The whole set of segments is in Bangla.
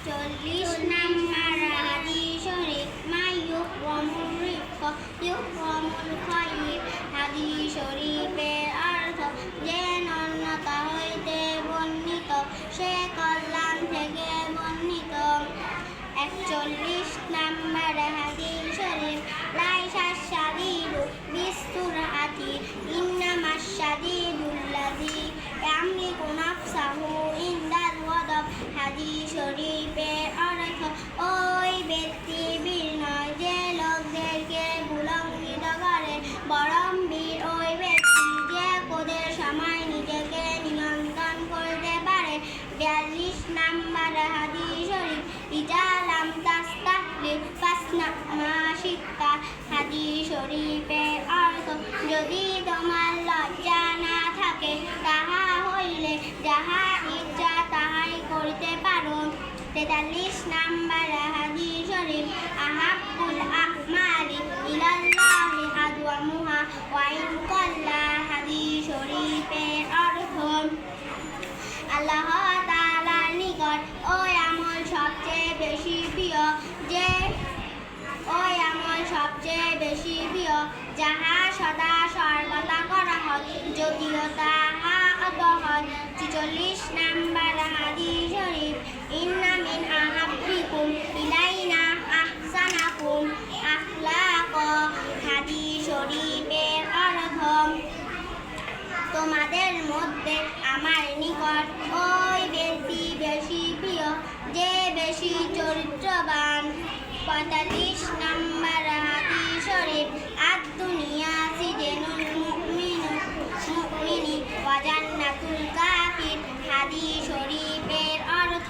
40 নাম্বার হাদিস শরীফ মাইয়ুকরামুর রিফক ইউকরামুল খাইর। হাদিস শরীফের অর্থ যে নন্যতা হইতে বর্ণিত সে কল্যাণ থেকে বর্ণিত। 41 নাম্বার হাদিস শরীফ লাইসা শাদীদু বিসুরআতি ইন্নামাশ শাদীদুল্লাযী ইয়ামলিকু নাফসাহু ইনদাল ওয়াদাব। হাদিস শরীফের অর্থ ওই ব্যক্তি বীর নয় যে লোকদেরকে ভুলঙ্গিত করে, বরং বীর ওই ব্যক্তি যে ক্রোধের সময় নিজেকে নিয়ন্ত্রণ করতে পারে। 42 নাম্বার হাদিস শরীফ ইজা লাম তাস্তাহলিফ ফাসনা মা শি'তা। হাদিস শরীফের অর্থ যদি তোমার লজ্জা না থাকে তাহা হইলে যাহা ইচ্ছা তাহাই করিতে পারো। 43 নাম্বার হাদিস শরীফ আহাব্বুল আমালি ইলাল্লাহি আদওয়ামুহা ওয়া ইন কাল্লা। হাদিস শরীফের অর্থ আল্লাহ তাআলার নিকট ওই আমল সবচেয়ে বেশি প্রিয় যাহা সদা সর্বদা করা হয়, যদিও তাহা অল্প হয়। 46 নাম্বার হাদিস শরীফ ইন্না মিন আহাব্বিকুম ইলাইনা আহসানাকুম আখলাকা। হাদিস শরীফের অর্থ তোমাদের মধ্যে আমার নিকট ওই ব্যক্তি বেশি প্রিয় যে বেশি চরিত্রবান। 45 নাম্বার হাদিস শরীফ আদ-দুনিয়া সিজনুল মুমিনি ওয়া জান্নাতুল কাফির। হাদিস শরীফের অর্থ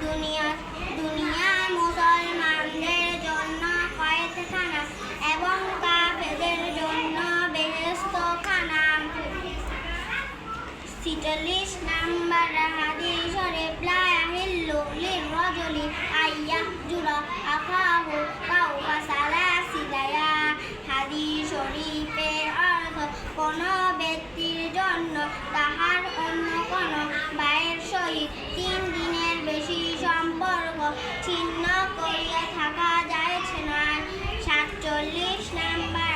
দুনিয়া মুসলমানদের জন্য কয়েদখানা এবং কাফেরদের জন্য বেহেশতখানা। 46 নাম্বার হাদিস শরীফ লা ইয়াহিল্লু লির-রাজুলি আইয়াহজুরা আখাহু ফাওকা সালাসি লায়া। হাদিস শরীফের অর্থ কোন ব্যক্তির জন্য তাহার অন্য কোন ভাইয়ের সহিত 3 দিনের বেশি সম্পর্ক ছিন্ন করিয়া থাকা যাইছে না। 47 নাম্বার